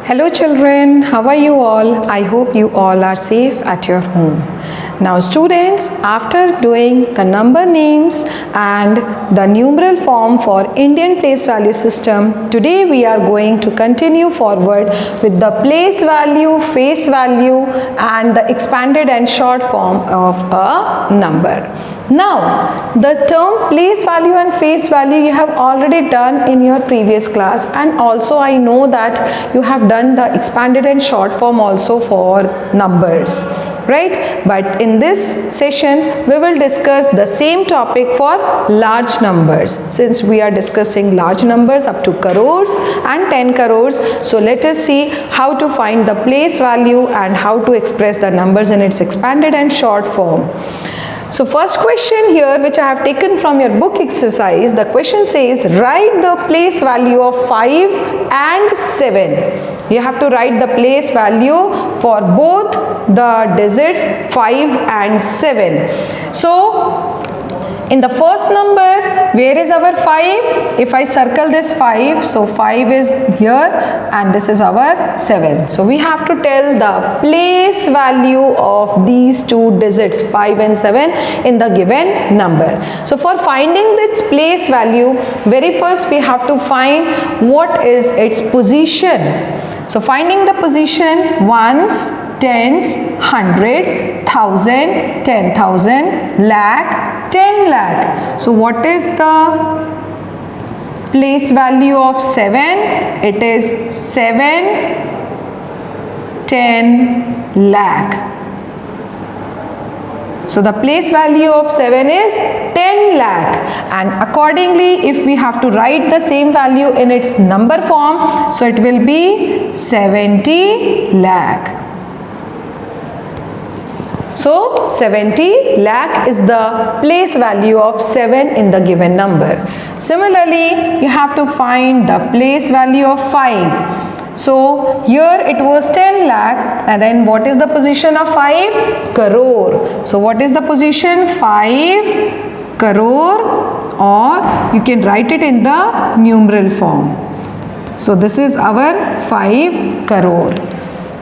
Hello children, how are you all? I hope you all are safe at your home. Now students, after doing the number names and the numeral form for Indian place value system, today we are going to continue forward with the place value, face value and the expanded and short form of a number. Now, the term place value and face value you have already done in your previous class, and also I know that you have done the expanded and short form also for numbers, right? But in this session we will discuss the same topic for large numbers, since we are discussing large numbers up to crores and 10 crores. So let us see how to find the place value and how to express the numbers in its expanded and short form. So first question here, which I have taken from your book exercise, the question says write the place value of 5 and 7. You have to write the place value for both the digits 5 and 7. So in the first number, where is our 5? If I circle this 5, so 5 is here and this is our 7. So we have to tell the place value of these two digits 5 and 7 in the given number. So for finding this place value, very first we have to find what is its position. So finding the position, ones, tens, 100, 1000, 10,000, lakh, 10 lakh. So what is the place value of 7? It is 7, 10 lakh. So the place value of 7 is 10 lakh, and accordingly if we have to write the same value in its number form, so it will be 70 lakh. So 70 lakh is the place value of 7 in the given number. Similarly, you have to find the place value of 5. So here it was 10 lakh, and then what is the position of 5? Crore. So what is the position? 5 crore, or you can write it in the numeral form. So this is our 5 crore.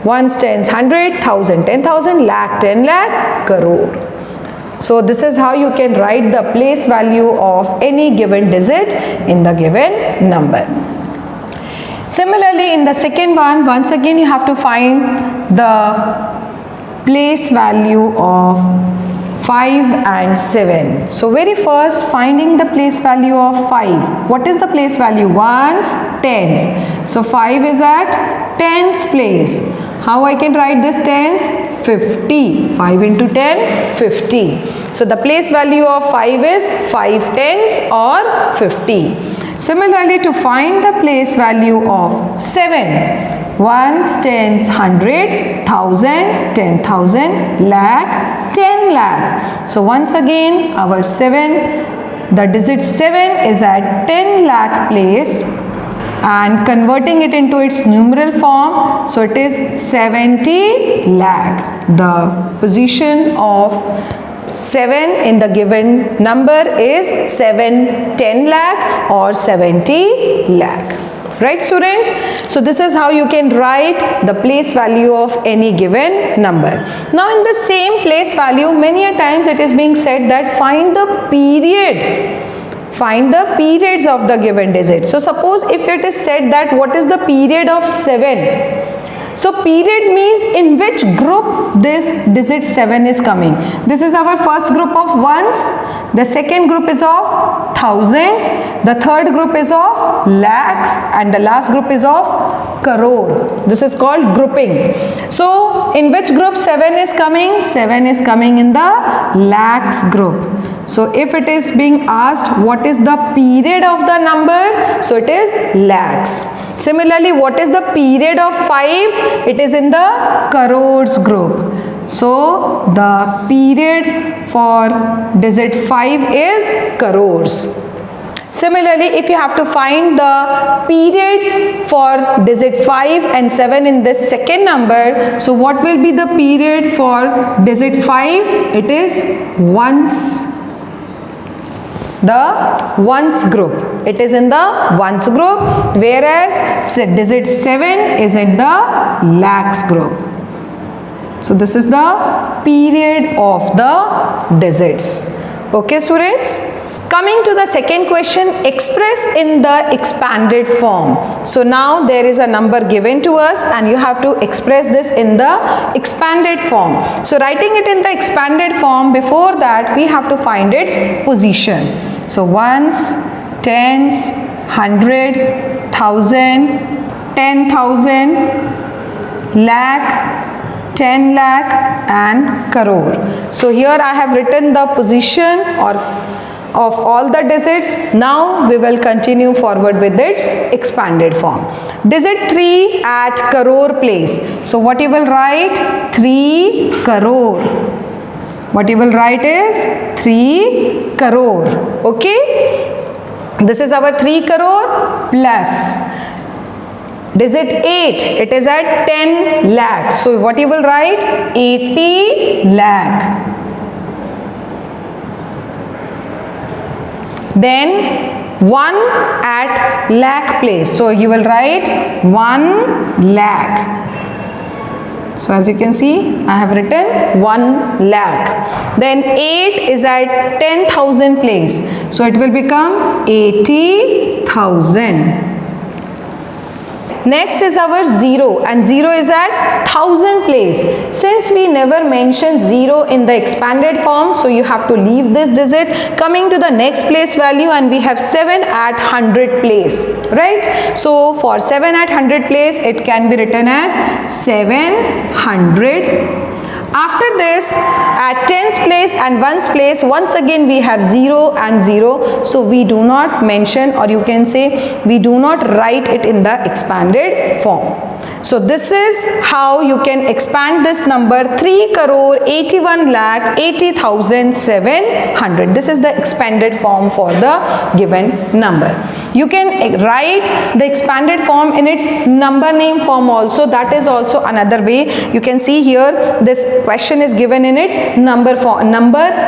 Ones, tens, 100, 1000, 10,000, lakh, 10 lakh, crore. So this is how you can write the place value of any given digit in the given number. Similarly, in the second one, once again you have to find the place value of 5 and 7. So very first, finding the place value of 5. What is the place value? Ones, tens. So 5 is at tens place. How I can write this tens? 50. 5 into 10, 50. So the place value of 5 is 5 tens or 50. Similarly, to find the place value of 7, ones, tens, 100, 1000, 10,000, lakh, 10 lakh. So once again our 7, the digit 7 is at 10 lakh place, and converting it into its numeral form, so it is 70 lakh. The position of 7 in the given number is 7 10 lakh or 70 lakh. Right students? So this is how you can write the place value of any given number. Now in the same place value, many a times it is being said that find the period. Find the periods of the given digit. So suppose if it is said that what is the period of 7? So periods means in which group this digit 7 is coming. This is our first group of ones, the second group is of thousands, the third group is of lakhs, and the last group is of crore. This is called grouping. So in which group 7 is coming? 7 is coming in the lakhs group. So if it is being asked what is the period of the number, so it is lakhs. Similarly, what is the period of 5? It is in the crores group. So the period for digit 5 is crores. Similarly, if you have to find the period for digit 5 and 7 in this second number, so what will be the period for digit 5? It is ones. the ones group. It is in the ones group, whereas digit 7 is in the lakhs group. So this is the period of the digits. Okay, students? Coming to the second question, express in the expanded form. So now there is a number given to us and you have to express this in the expanded form. So writing it in the expanded form, before that we have to find its position. So ones, tens, 100, 1000, 10,000, lakh, 10 lakh and crore. So here I have written the position of all the digits. Now we will continue forward with its expanded form. Digit 3 at crore place. So what you will write? 3 crore. What you will write is 3 crore. Okay? This is our 3 crore plus digit 8. It is at 10 lakhs. So what you will write? 80 lakh. Then 1 at lakh place. So you will write 1 lakh. So as you can see, I have written 1 lakh. Then 8 is at 10,000 place. So it will become 80,000. Next is our 0, and 0 is at 1000 place. Since we never mentioned 0 in the expanded form, so you have to leave this digit. Coming to the next place value, and we have 7 at 100 place, right? So for 7 at 100 place, it can be written as 700. After this, at tens place and ones place, once again we have 0 and 0. So we do not mention, or you can say we do not write it in the expanded form. So this is how you can expand this number 3 crore 81 lakh 80,700. This is the expanded form for the given number. You can write the expanded form in its number name form also. That is also another way. You can see here this question is given in its number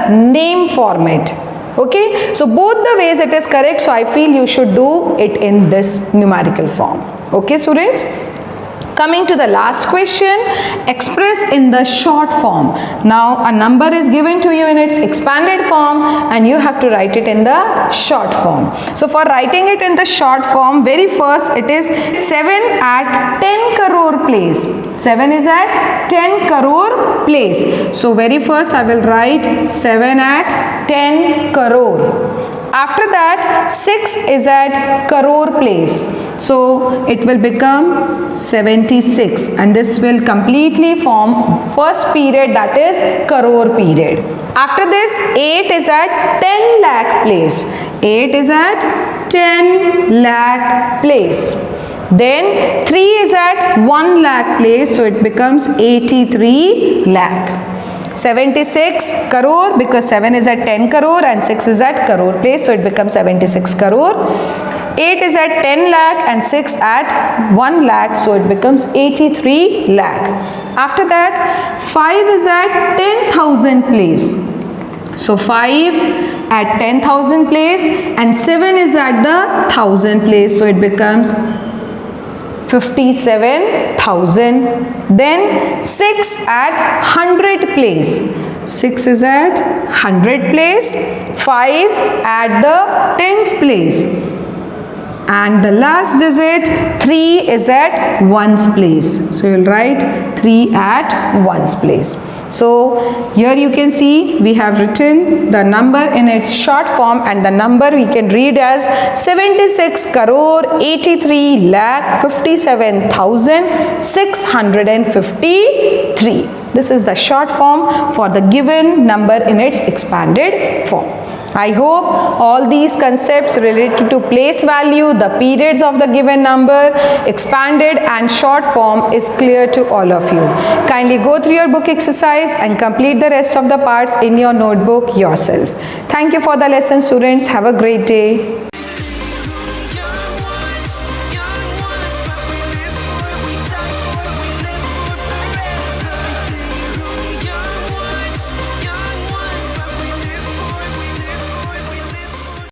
name format. Okay, so both the ways it is correct. So I feel you should do it in this numerical form. Okay, students. Coming to the last question, express in the short form. Now a number is given to you in its expanded form and you have to write it in the short form. So for writing it in the short form, very first it is 7 at 10 crore place. 7 is at 10 crore place. So very first I will write 7 at 10 crore. After that 6 is at crore place. So it will become 76 and this will completely form first period, that is crore period. After this 8 is at 10 lakh place. 8 is at 10 lakh place. Then 3 is at 1 lakh place. So it becomes 83 lakh. 76 crore because 7 is at 10 crore and 6 is at crore place. So it becomes 76 crore. 8 is at 10 lakh and 6 at 1 lakh. So it becomes 83 lakh. After that 5 is at 10,000 place. So 5 at 10,000 place and 7 is at the 1000 place. So it becomes 57,000. Then 6 at 100 place. 6 is at 100 place. 5 at the tens place. And the last digit 3 is at ones place. So you will write 3 at ones place. So here you can see we have written the number in its short form and the number we can read as 76 crore 83 lakh 57,653. This is the short form for the given number in its expanded form. I hope all these concepts related to place value, the periods of the given number, expanded and short form is clear to all of you. Kindly go through your book exercise and complete the rest of the parts in your notebook yourself. Thank you for the lesson, students. Have a great day.